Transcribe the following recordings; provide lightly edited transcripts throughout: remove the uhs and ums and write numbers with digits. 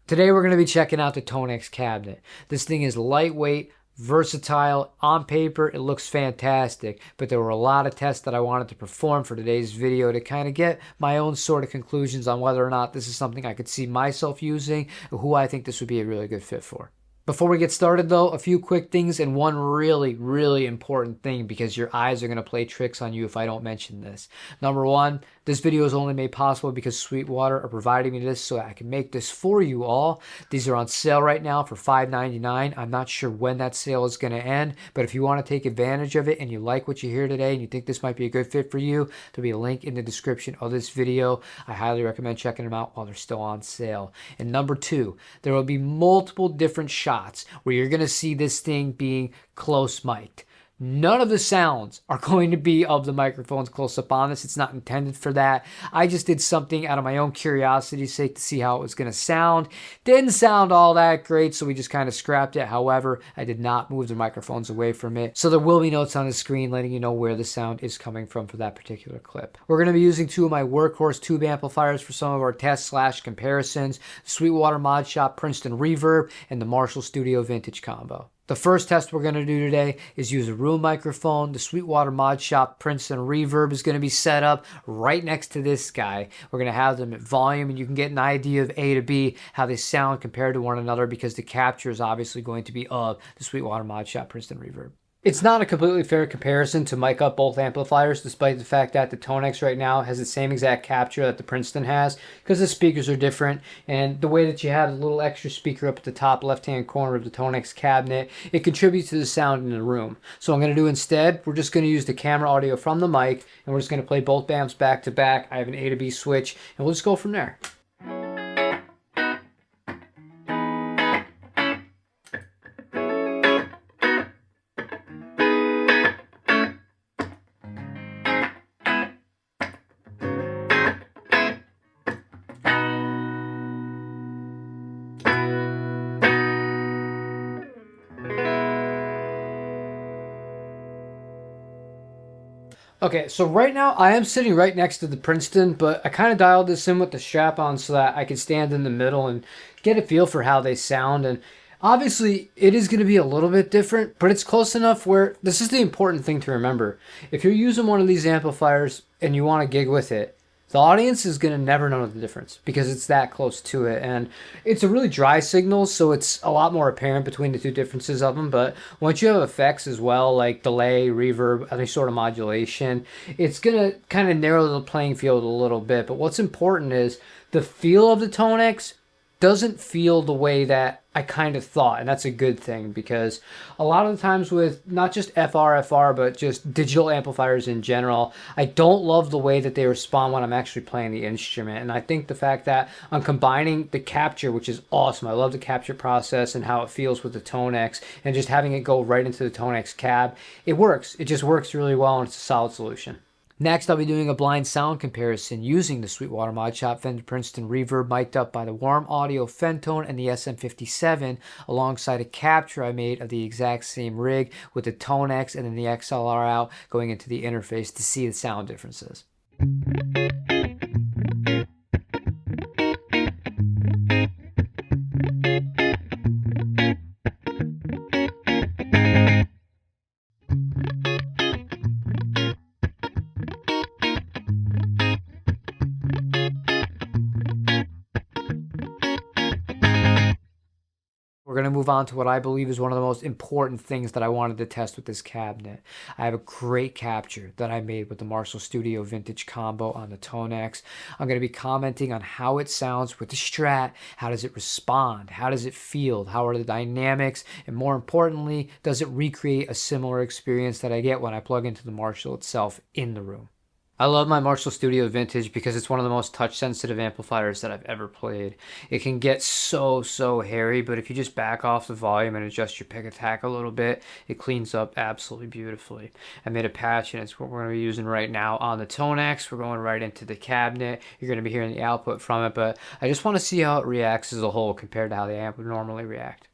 Today we're going to be checking out the Tonex cabinet. This thing is lightweight, versatile. On paper it looks fantastic, but there were a lot of tests that I wanted to perform for today's video to kind of get my own sort of conclusions on whether or not this is something I could see myself using or who I think this would be a really good fit for. Before we get started though, a few quick things and one really important thing, because your eyes are going to play tricks on you if I don't mention this. Number one, this video is only made possible because Sweetwater are providing me this so I can make this for you all. These are on sale right now for $5.99. I'm not sure when that sale is going to end, but if you want to take advantage of it and you like what you hear today and you think this might be a good fit for you, there'll be a link in the description of this video. I highly recommend checking them out while they're still on sale. And number two, there will be multiple different shots where you're going to see this thing being close mic'd. None of the sounds are going to be of the microphones close up on this. It's not intended for that. I just did something out of my own curiosity's sake to see how it was going to sound. Didn't sound all that great, so we just kind of scrapped it. However, I did not move the microphones away from it. So there will be notes on the screen letting you know where the sound is coming from for that particular clip. We're going to be using two of my workhorse tube amplifiers for some of our tests / comparisons. The Sweetwater Mod Shop Princeton Reverb and the Marshall Studio Vintage combo. The first test we're going to do today is use a room microphone. The Sweetwater Mod Shop Princeton Reverb is going to be set up right next to this guy. We're going to have them at volume, and you can get an idea of A to B, how they sound compared to one another, because the capture is obviously going to be of the Sweetwater Mod Shop Princeton Reverb. It's not a completely fair comparison to mic up both amplifiers, despite the fact that the Tonex right now has the same exact capture that the Princeton has, because the speakers are different, and the way that you have a little extra speaker up at the top left-hand corner of the Tonex cabinet, it contributes to the sound in the room. So what I'm going to do instead, we're just going to use the camera audio from the mic, and we're just going to play both amps back to back. I have an A to B switch, and we'll just go from there. Okay, so right now I am sitting right next to the Princeton, but I kind of dialed this in with the strap on so that I could stand in the middle and get a feel for how they sound. And obviously it is going to be a little bit different, but it's close enough where this is the important thing to remember. If you're using one of these amplifiers and you want to gig with it, the audience is going to never know the difference because it's that close to it. And it's a really dry signal, so it's a lot more apparent between the two differences of them. But once you have effects as well, like delay, reverb, any sort of modulation, it's going to kind of narrow the playing field a little bit. But what's important is the feel of the Tonex doesn't feel the way that I kind of thought, and that's a good thing, because a lot of the times with not just FR, but just digital amplifiers in general, I don't love the way that they respond when I'm actually playing the instrument. And I think the fact that I'm combining the capture, which is awesome, I love the capture process and how it feels with the Tonex, and just having it go right into the Tonex cab, it works. It just works really well, and it's a solid solution. Next, I'll be doing a blind sound comparison using the Sweetwater Mod Shop Fender Princeton Reverb mic'd up by the Warm Audio Fentone and the SM57, alongside a capture I made of the exact same rig with the Tonex and then the XLR out going into the interface to see the sound differences. We're going to move on to what I believe is one of the most important things that I wanted to test with this cabinet. I have a great capture that I made with the Marshall Studio Vintage combo on the Tonex. I'm going to be commenting on how it sounds with the Strat. How does it respond? How does it feel? How are the dynamics? And more importantly, does it recreate a similar experience that I get when I plug into the Marshall itself in the room? I love my Marshall Studio Vintage because it's one of the most touch-sensitive amplifiers that I've ever played. It can get so hairy, but if you just back off the volume and adjust your pick attack a little bit, it cleans up absolutely beautifully. I made a patch, and it's what we're going to be using right now on the Tonex. We're going right into the cabinet. You're going to be hearing the output from it, but I just want to see how it reacts as a whole compared to how the amp would normally react.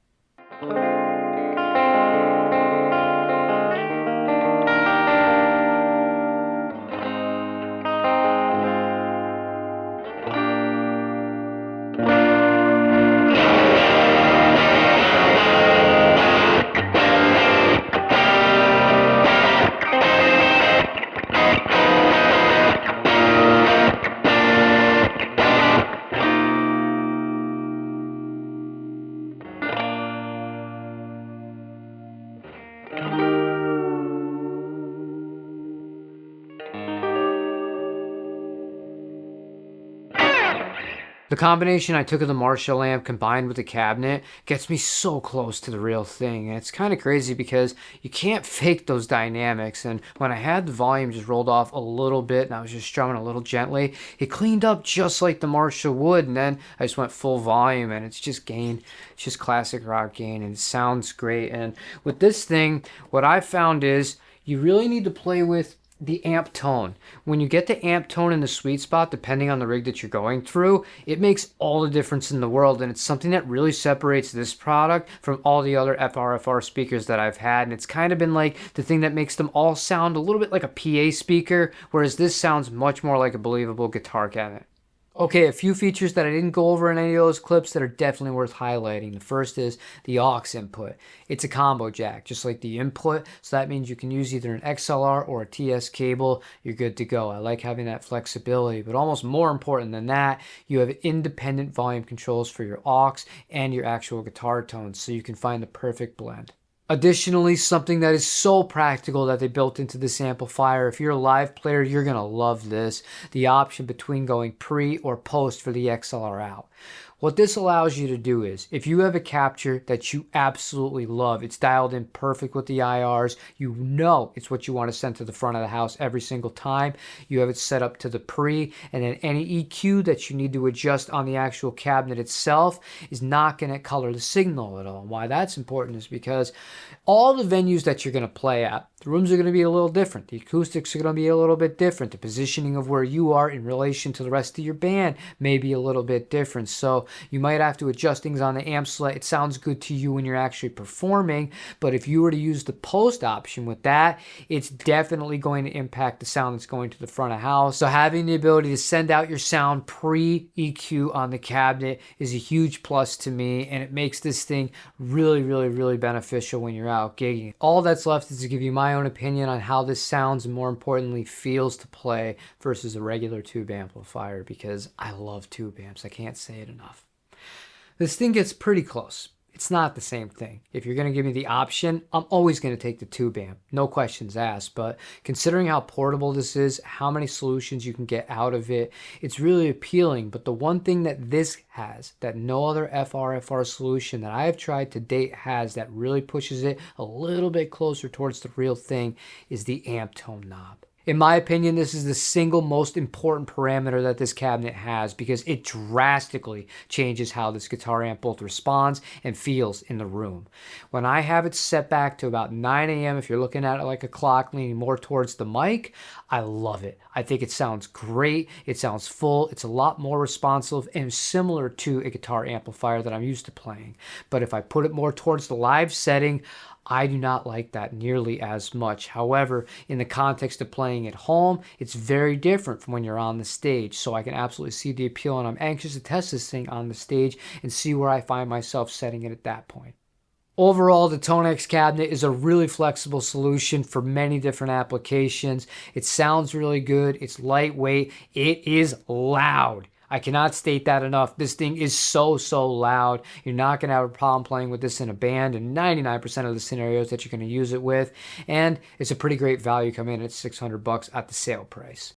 The combination I took of the Marshall amp combined with the cabinet gets me so close to the real thing. And it's kind of crazy because you can't fake those dynamics. And when I had the volume just rolled off a little bit and I was just strumming a little gently, it cleaned up just like the Marshall would. And then I just went full volume and it's just gain. It's just classic rock gain and it sounds great. And with this thing, what I found is you really need to play with the amp tone. When you get the amp tone in the sweet spot, depending on the rig that you're going through, it makes all the difference in the world. And it's something that really separates this product from all the other FRFR speakers that I've had. And it's kind of been like the thing that makes them all sound a little bit like a PA speaker, whereas this sounds much more like a believable guitar cabinet. Okay, a few features that I didn't go over in any of those clips that are definitely worth highlighting. The first is the aux input. It's a combo jack, just like the input. So that means you can use either an XLR or a TS cable. You're good to go. I like having that flexibility, but almost more important than that, you have independent volume controls for your aux and your actual guitar tones, so you can find the perfect blend. Additionally, something that is so practical that they built into this amplifier, if you're a live player, you're going to love this, the option between going pre or post for the XLR out. What this allows you to do is, if you have a capture that you absolutely love, it's dialed in perfect with the IRs, you know it's what you want to send to the front of the house every single time, you have it set up to the pre, and then any EQ that you need to adjust on the actual cabinet itself is not going to color the signal at all. And why that's important is because all the venues that you're going to play at, the rooms are going to be a little different. The acoustics are going to be a little bit different. The positioning of where you are in relation to the rest of your band may be a little bit different. So you might have to adjust things on the amp so that it sounds good to you when you're actually performing. But if you were to use the post option with that, it's definitely going to impact the sound that's going to the front of house. So having the ability to send out your sound pre-EQ on the cabinet is a huge plus to me, and it makes this thing really, really, really beneficial when you're out gigging. All that's left is to give you my own opinion on how this sounds and more importantly feels to play versus a regular tube amplifier, because I love tube amps. I can't say it enough. This thing gets pretty close. It's not the same thing. If you're going to give me the option, I'm always going to take the tube amp. No questions asked. But considering how portable this is, how many solutions you can get out of it, it's really appealing. But the one thing that this has, that no other FRFR solution that I have tried to date has, that really pushes it a little bit closer towards the real thing, is the amp tone knob. In my opinion, this is the single most important parameter that this cabinet has, because it drastically changes how this guitar amp both responds and feels in the room. When I have it set back to about 9 a.m., if you're looking at it like a clock leaning more towards the mic, I love it. I think it sounds great. It sounds full. It's a lot more responsive and similar to a guitar amplifier that I'm used to playing. But if I put it more towards the live setting, I do not like that nearly as much. However, in the context of playing at home, it's very different from when you're on the stage. So I can absolutely see the appeal, and I'm anxious to test this thing on the stage and see where I find myself setting it at that point. Overall, the Tonex cabinet is a really flexible solution for many different applications. It sounds really good. It's lightweight. It is loud. I cannot state that enough. This thing is so, so loud. You're not going to have a problem playing with this in a band in 99% of the scenarios that you're going to use it with. And it's a pretty great value coming in at $600 at the sale price.